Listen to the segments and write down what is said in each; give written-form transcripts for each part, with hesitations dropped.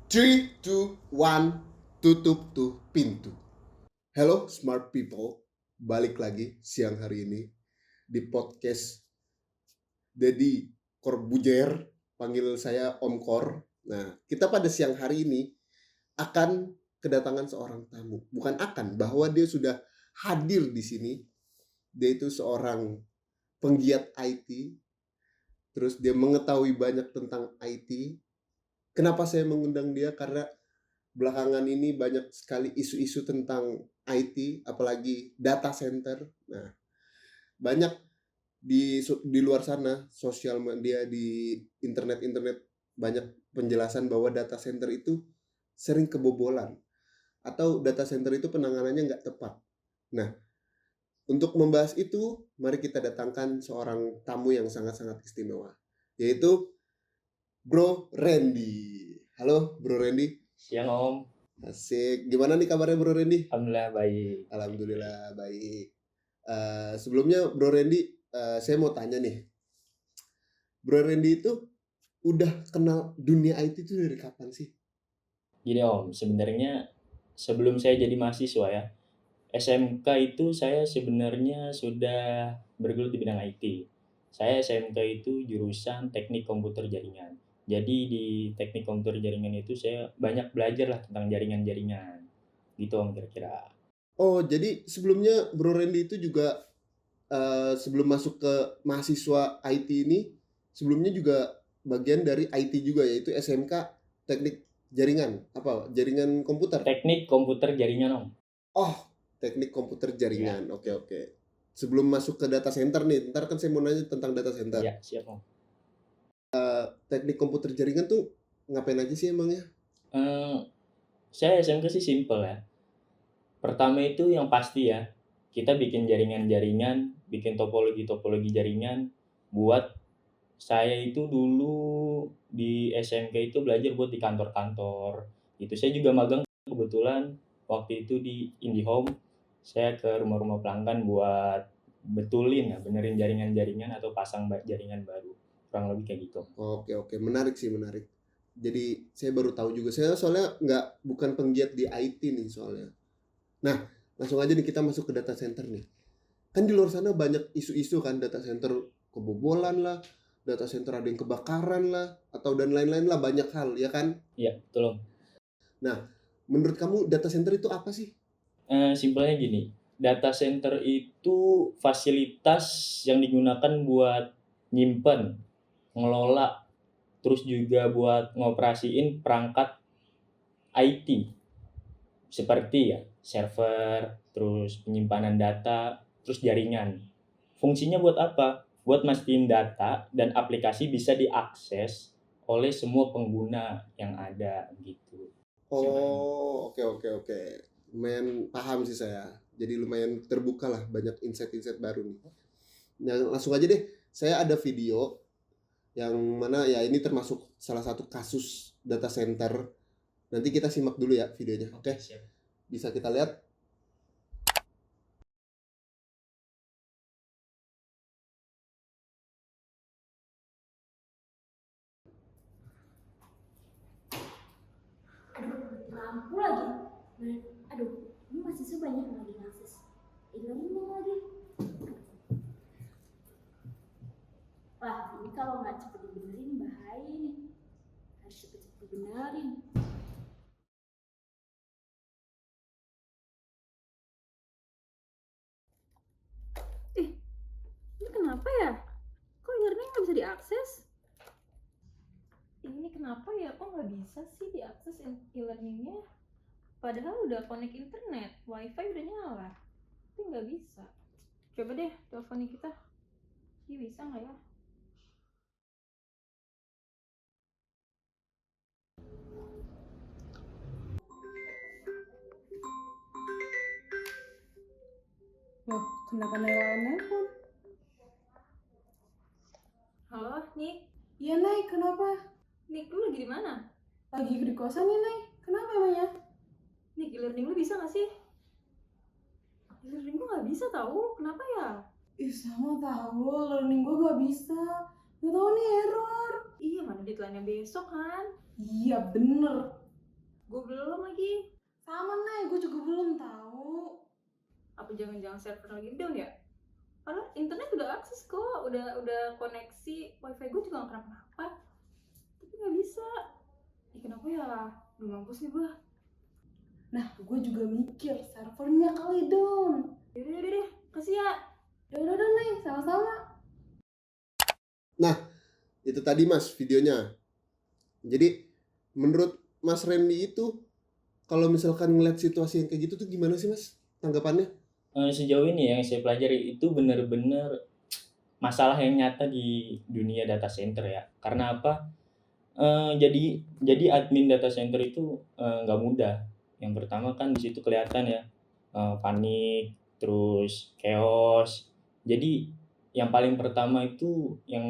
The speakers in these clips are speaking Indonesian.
3, 2, 1, tutup tuh pintu. Hello smart people, balik lagi siang hari ini di podcast Deddy Corbuzier, panggil saya Om Kor. Nah, kita pada siang hari ini akan kedatangan seorang tamu. Bukan akan, bahwa dia sudah hadir di sini. Dia itu seorang penggiat IT, terus dia mengetahui banyak tentang IT. Kenapa saya mengundang dia? Karena belakangan ini banyak sekali isu-isu tentang IT, apalagi data center. Nah, banyak di luar sana, sosial media, di internet banyak penjelasan bahwa data center itu sering kebobolan atau data center itu penanganannya nggak tepat. Nah, untuk membahas itu, mari kita datangkan seorang tamu yang sangat-sangat istimewa, yaitu Bro Randy. Halo Bro Randy. Siang Om. Asik. Gimana nih kabarnya Bro Randy? Alhamdulillah baik. Alhamdulillah baik. Sebelumnya Bro Randy, saya mau tanya nih. Bro Randy itu udah kenal dunia IT itu dari kapan sih? Gini Om, sebenarnya sebelum saya jadi mahasiswa ya, SMK itu saya sebenarnya sudah bergelut di bidang IT. Saya SMK itu jurusan Teknik Komputer Jaringan. Jadi di Teknik Komputer Jaringan itu saya banyak belajar lah tentang jaringan-jaringan. Gitu Om kira-kira. Oh, jadi sebelumnya Bro Randy itu juga sebelum masuk ke mahasiswa IT ini, sebelumnya juga bagian dari IT juga, yaitu SMK Teknik Jaringan. Apa? Jaringan komputer? Teknik Komputer Jaringan Om. Oh, Teknik Komputer Ya, Jaringan. Oke, oke. Sebelum masuk ke data center nih, ntar kan saya mau nanya tentang data center. ya siap Om. Teknik Komputer Jaringan tuh ngapain aja sih emangnya? Eh, saya SMK sih simple ya. Pertama itu yang pasti ya, kita bikin jaringan-jaringan, bikin topologi-topologi jaringan buat saya itu dulu di SMK itu belajar buat di kantor-kantor. Itu saya juga magang kebetulan waktu itu di IndiHome. Saya ke rumah-rumah pelanggan buat betulin ya, benerin jaringan-jaringan atau pasang jaringan baru. Kurang lebih kayak gitu. Oke, oke, menarik sih, menarik. Jadi saya baru tahu juga. Saya soalnya bukan penggiat di IT nih soalnya. Nah, langsung aja nih kita masuk ke data center nih. Kan di luar sana banyak isu-isu kan, data center kebobolan lah, data center ada yang kebakaran lah, atau dan lain-lain lah, banyak hal ya kan. Iya, betul Om. Nah, menurut kamu data center itu apa sih? Simpelnya gini, data center itu fasilitas yang digunakan buat nyimpen, ngelola, terus juga buat ngoperasiin perangkat IT seperti ya server, terus penyimpanan data, terus jaringan. Fungsinya buat apa? Buat mastiin data dan aplikasi bisa diakses oleh semua pengguna yang ada gitu. Simpelnya. Oh, oke, oke, oke. Lumayan paham sih saya. Jadi lumayan terbuka lah, banyak insight-insight baru nih. Nah, langsung aja deh. Saya ada video yang mana ya ini termasuk salah satu kasus data center. Nanti kita simak dulu ya videonya. Oke, Siap. bisa kita lihat. Aduh, mati lampu lagi. Nah, aduh, ini mahasiswa banyak yang lagi ngakses e-learning lagi. Wah, ini kalau nggak cepet dibenerin bahaya nih. Harus cepet-cepet dibenerin. Ini kenapa ya? Kok e-learning nggak bisa diakses? Ini kenapa ya? Kok nggak bisa sih diakses e-learningnya? Padahal udah connect internet, wifi udah nyala, tapi nggak bisa. Coba deh teleponin kita. Ini bisa nggak ya? Loh, kenapa Naila nelpon? Halo, Nik. Iya, Nay, kenapa? Nik, lu lagi di mana? Lagi di kosan ya, Nay? Kenapa emangnya? Nik, e-learning lu bisa nggak sih? E-learning gua nggak bisa tahu. Kenapa ya? Ih, sama tahu, learning gue gak bisa. Gak tahu nih error. Iya, mana deadline-nya besok kan? Iya, bener. Gue belum lagi. Sama Nay, gue juga belum tahu. Apa jangan-jangan server lagi down ya? Padahal internet udah akses kok, udah koneksi, wifi gue juga nggak kenapa-napa. Tapi nggak bisa. Kenapa ya? Udah mampus nih gue. Nah, gue juga mikir servernya kali down. Yaudah deh, kasih ya. Udah Nay, sama-sama. Itu tadi Mas videonya. Jadi menurut Mas Randy itu kalau misalkan ngeliat situasi yang kayak gitu tuh gimana sih Mas tanggapannya? Sejauh ini yang saya pelajari itu benar-benar masalah yang nyata di dunia data center ya. Karena apa? Jadi admin data center itu nggak mudah. Yang pertama kan di situ kelihatan ya panik, terus chaos. Jadi yang paling pertama itu yang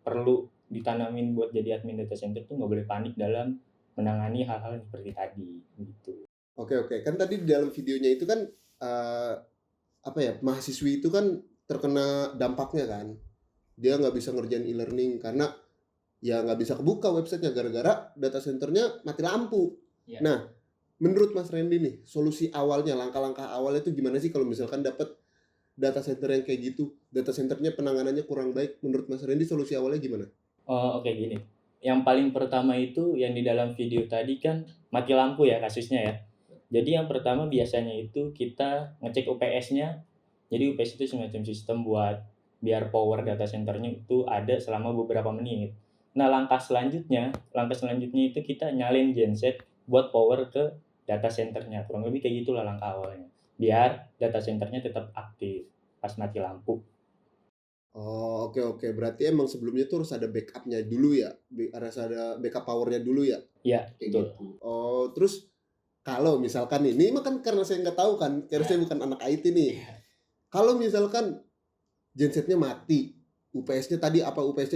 perlu ditanamin buat jadi admin data center tuh nggak boleh panik dalam menangani hal-hal seperti tadi gitu. Oke, kan tadi di dalam videonya itu kan mahasiswi itu kan terkena dampaknya kan. Dia nggak bisa ngerjain e-learning karena ya nggak bisa kebuka websitenya gara-gara data centernya mati lampu. Ya. Nah, menurut Mas Randy nih, solusi awalnya, langkah-langkah awalnya itu gimana sih kalau misalkan dapat data center yang kayak gitu? Data centernya penanganannya kurang baik. Menurut Mas Randy solusi awalnya gimana? Oke, gini. Yang paling pertama itu yang di dalam video tadi kan mati lampu ya kasusnya ya. Jadi yang pertama biasanya itu kita ngecek UPS-nya. Jadi UPS itu semacam sistem buat biar power data centernya itu ada selama beberapa menit. Nah, langkah selanjutnya itu kita nyalin genset buat power ke data centernya. Kurang lebih kayak gitulah langkah awalnya. Biar data centernya tetap aktif pas mati lampu. Oh, oke. Berarti emang sebelumnya tuh harus ada backupnya dulu ya? Harus ada backup powernya dulu ya? Iya, Kayak betul. gitu. Oh, terus kalau misalkan ini mah kan karena saya nggak tahu kan, karena saya bukan anak IT nih. Kalau misalkan gensetnya mati, UPS-nya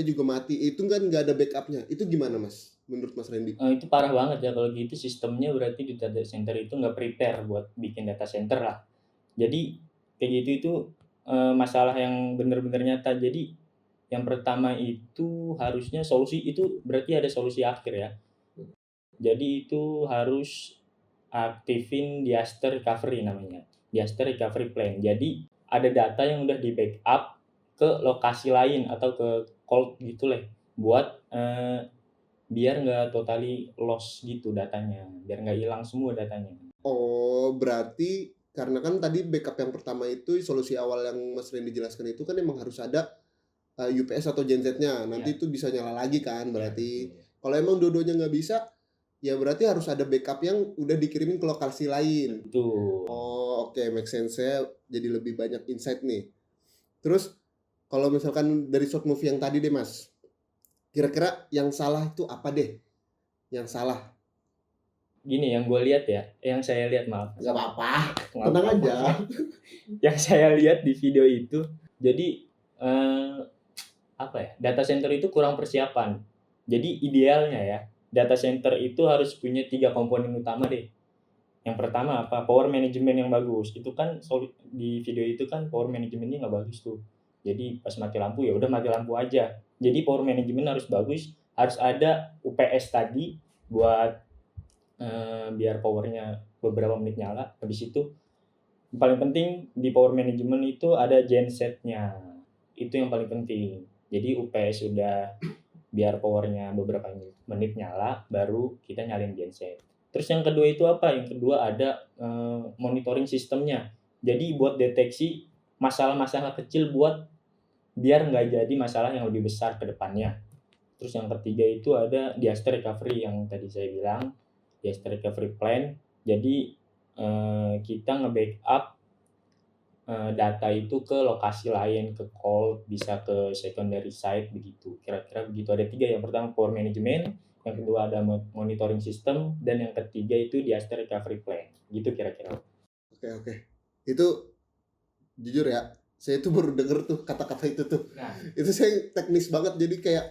juga mati, itu kan nggak ada backupnya, itu gimana Mas? Menurut Mas Randy? Itu parah banget ya kalau gitu, sistemnya berarti di data center itu nggak prepare buat bikin data center lah. Jadi kayak gitu itu masalah yang benar-benar nyata. Jadi yang pertama itu harusnya solusi itu berarti ada solusi akhir ya. Jadi itu harus aktifin disaster recovery namanya. Disaster recovery plan. Jadi ada data yang udah di backup ke lokasi lain atau ke cold gitu lah buat biar nggak totally loss gitu datanya, biar nggak hilang semua datanya. Oh, berarti karena kan tadi backup yang pertama itu solusi awal yang Mas Randy jelaskan itu kan emang harus ada UPS atau gensetnya, nanti itu bisa nyala lagi kan berarti. Kalau emang dua-duanya nggak bisa, ya berarti harus ada backup yang udah dikirimin ke lokasi lain. Betul. Oh, oke, make sense. Saya jadi lebih banyak insight nih. Terus kalau misalkan dari short movie yang tadi deh Mas, kira-kira yang salah itu apa deh? Yang salah? Gini yang gue lihat ya, yang saya lihat maaf. Gak apa-apa, Nggak tenang apa-apa. aja. Yang saya lihat di video itu, jadi data center itu kurang persiapan. Jadi idealnya ya, data center itu harus punya 3 komponen utama deh. Yang pertama apa? Power management yang bagus. Itu kan di video itu kan power managementnya nggak bagus tuh. Jadi pas mati lampu ya udah mati lampu aja. Jadi power management harus bagus, harus ada UPS tadi buat biar powernya beberapa menit nyala. Habis itu paling penting di power management itu ada gensetnya. Itu yang paling penting. Jadi UPS udah biar powernya beberapa menit nyala, baru kita nyalin genset. Terus yang kedua itu apa? Yang kedua ada monitoring sistemnya. Jadi buat deteksi masalah-masalah kecil buat biar nggak jadi masalah yang lebih besar ke depannya. Terus yang ketiga itu ada disaster recovery yang tadi saya bilang, disaster recovery plan. Jadi kita nge-backup data itu ke lokasi lain, ke cold, bisa ke secondary site begitu. Kira-kira begitu. Ada 3, yang pertama power management, yang kedua ada monitoring system, dan yang ketiga itu disaster recovery plan. Gitu kira-kira. Oke. Itu jujur ya, saya tuh baru denger tuh kata-kata itu tuh. Nah, Itu saya teknis banget, jadi kayak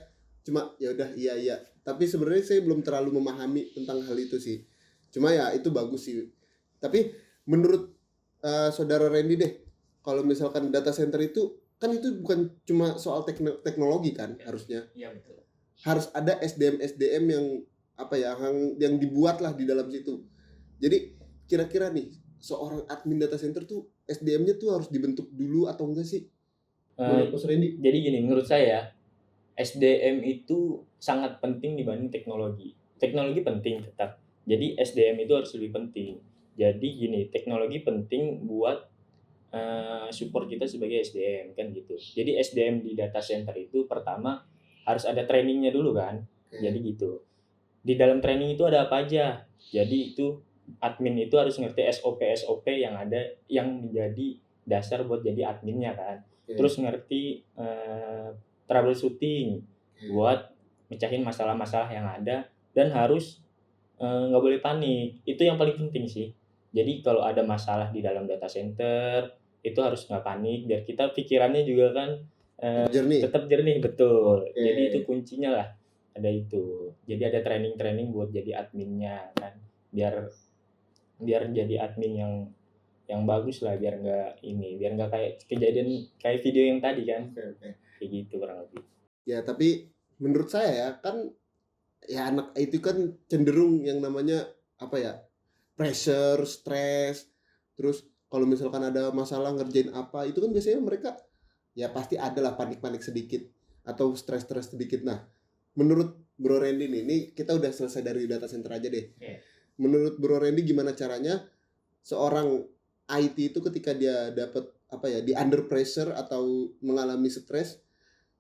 cuma ya udah iya. Tapi sebenarnya saya belum terlalu memahami tentang hal itu sih. Cuma ya itu bagus sih. Tapi menurut saudara Randy deh, kalau misalkan data center itu kan itu bukan cuma soal teknologi kan harusnya. iya betul. Harus ada SDM yang apa ya, yang dibuat lah di dalam situ. Jadi kira-kira nih seorang admin data center tuh SDM-nya tuh harus dibentuk dulu atau enggak sih? Menurut Mas Randy? Jadi gini, menurut saya SDM itu sangat penting dibanding teknologi. Teknologi penting tetap. Jadi SDM itu harus lebih penting. Jadi gini, teknologi penting buat support kita sebagai SDM kan gitu. Jadi SDM di data center itu pertama harus ada trainingnya dulu kan. Jadi gitu. Di dalam training itu ada apa aja. Jadi itu admin itu harus ngerti SOP yang ada yang menjadi dasar buat jadi adminnya kan. Terus ngerti troubleshooting buat mecahin masalah-masalah yang ada, dan harus nggak boleh panik. Itu yang paling penting sih. Jadi kalau ada masalah di dalam data center itu harus nggak panik, biar kita pikirannya juga kan Jernih. tetap jernih, betul. Oke. Jadi itu kuncinya lah, ada itu. Jadi ada training buat jadi adminnya kan, biar jadi admin yang bagus lah, biar nggak kayak kejadian kayak video yang tadi kan. Oke. Kayak gitu kurang lebih. Ya tapi menurut saya ya kan, ya anak itu kan cenderung yang namanya apa ya, pressure, stress. Terus kalau misalkan ada masalah ngerjain apa, itu kan biasanya mereka ya pasti ada lah panik-panik sedikit atau stres-stres sedikit. Nah, menurut Bro Randy ini kita udah selesai dari data center aja deh. Yeah. Menurut Bro Randy gimana caranya seorang IT itu ketika dia dapat apa ya, di under pressure atau mengalami stres,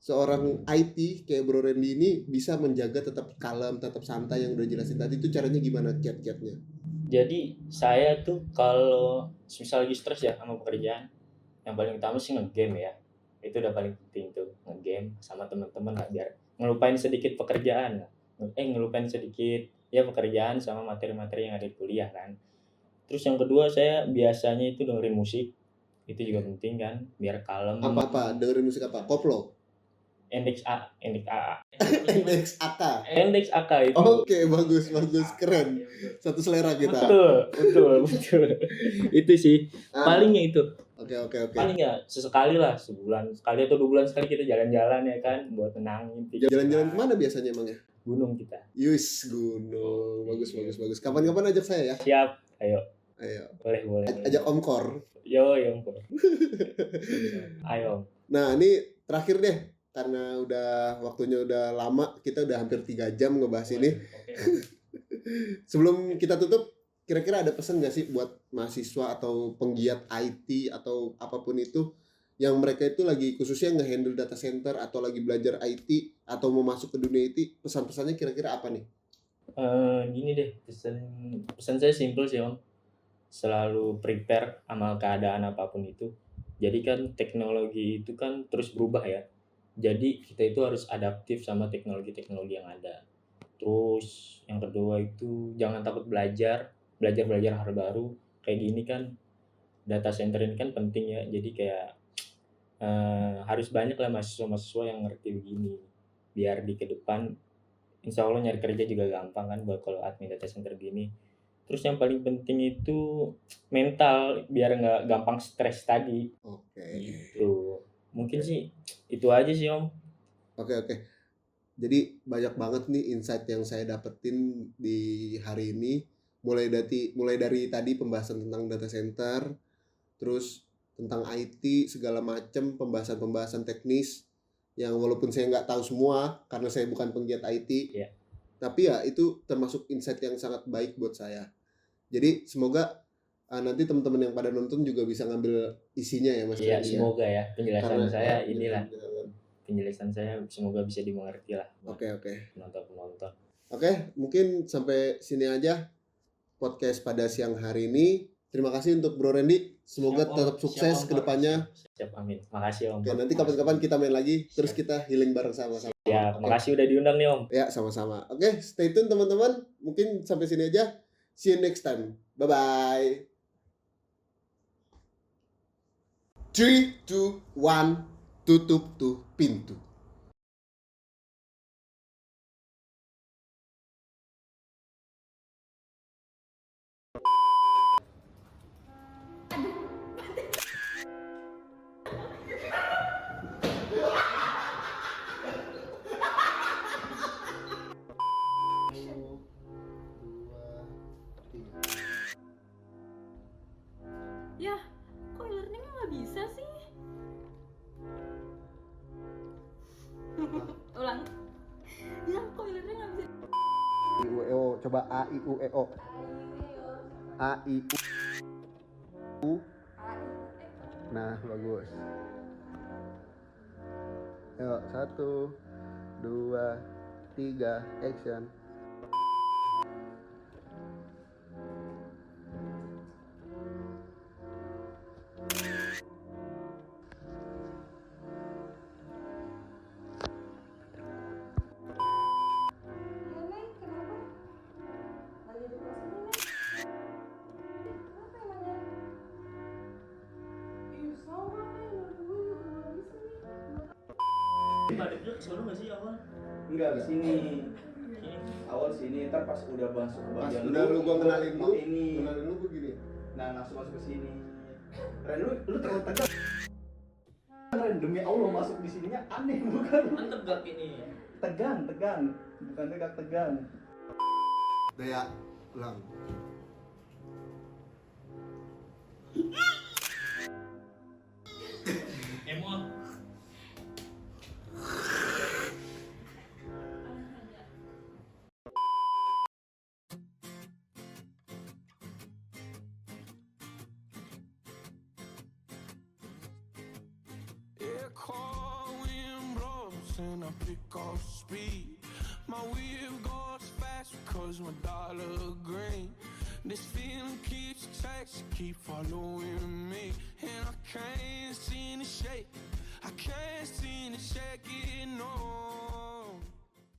seorang IT kayak Bro Randy ini bisa menjaga tetap kalem, tetap santai yang udah jelasin tadi. Itu caranya gimana kiat-kiatnya? Jadi saya tuh kalau misal lagi stres ya sama pekerjaan, yang paling utama sih nge-game ya. Itu udah paling penting tuh, nge-game sama teman-teman lah, biar ngelupain sedikit pekerjaan. Ngelupain sedikit ya pekerjaan sama materi-materi yang ada di kuliah kan. Terus yang kedua, saya biasanya itu dengerin musik. Itu juga penting kan, biar kalem. Apa dengerin musik apa? Koplo? Index A. Index AK. Index AK itu. Oke, bagus, keren. Satu selera kita. Betul. Itu sih palingnya itu. Oke. Paling ya sesekali lah, sebulan sekali atau 2 bulan sekali kita jalan-jalan ya kan, buat tenangin pikiran. Jalan-jalan kemana biasanya emangnya? Gunung kita. Yus, gunung. Bagus. Kapan-kapan ajak saya ya. Siap, ayo. Boleh. Ajak Om Kor. Yo. Ayo. Nah, ini terakhir deh. Karena waktunya udah lama, kita udah hampir 3 jam ngebahas ini. Sebelum kita tutup, kira-kira ada pesan nggak sih buat mahasiswa atau penggiat IT atau apapun itu, yang mereka itu lagi khususnya nge-handle data center atau lagi belajar IT atau mau masuk ke dunia IT, pesan-pesannya kira-kira apa nih? Gini deh, pesan saya simple sih Om. Selalu prepare sama keadaan apapun itu. Jadi kan teknologi itu kan terus berubah ya. Jadi kita itu harus adaptif sama teknologi yang ada. Terus yang kedua itu jangan takut belajar hal baru. Kayak gini kan, data center ini kan penting ya. Jadi kayak harus banyak lah mahasiswa yang ngerti begini. Biar di ke depan insya Allah nyari kerja juga gampang kan buat kalau admin data center gini. Terus yang paling penting itu mental, biar nggak gampang stres tadi. Oke. Gitu. Mungkin sih itu aja sih Om. Oke. Jadi banyak banget nih insight yang saya dapetin di hari ini. Mulai dari tadi pembahasan tentang data center, terus tentang IT segala macam, pembahasan teknis yang walaupun saya nggak tahu semua karena saya bukan penggiat IT, Yeah. tapi ya itu termasuk insight yang sangat baik buat saya. Jadi semoga nanti teman-teman yang pada nonton juga bisa ngambil isinya ya Mas. Iya, Randy, semoga ya penjelasan saya inilah. Jangan. Penjelasan saya semoga bisa dimengerti lah buat Oke. penonton. Oke, mungkin sampai sini aja podcast pada siang hari ini. Terima kasih untuk Bro Randy. Semoga Siap, Om. tetap sukses Siap, Om. ke depannya. Siap, amin. Makasih Om. Oke, nanti kapan-kapan kita main lagi, terus kita healing bareng sama-sama. Ya, Oke. makasih udah diundang nih Om. Ya, sama-sama. Oke, stay tune teman-teman. Mungkin sampai sini aja. See you next time. Bye-bye. 3, 2, 1, tutup tuh pintu. Coba A I U E O. A I U. Nah, bagus. Yuk, 1, 2, 3, action. Ya Neng, kenapa? Lagi di kelas ini Neng? Kenapa emangnya? Ih sama Neng, menurut gue juga gak bisa nih. Balik dulu seru nggak sih awal? Enggak, di sini. Sini. Awal sini, ntar pas udah masuk ke Pas bagian udah lu gua kenalin lu, ini. gua gini. Nah, langsung masuk ke sini. Ren, lu terlalu tegang. Ren, demi Allah masuk di sininya aneh bukan? Kan tegak ini. Tegang. Bukan tegang. Daya, ulang. Emon. Yeah, cold wind blows and I pick off speed. My wheel goes fast because my dollar green. This feeling keeps chasing, keep following me, and I can't see the shape. I can't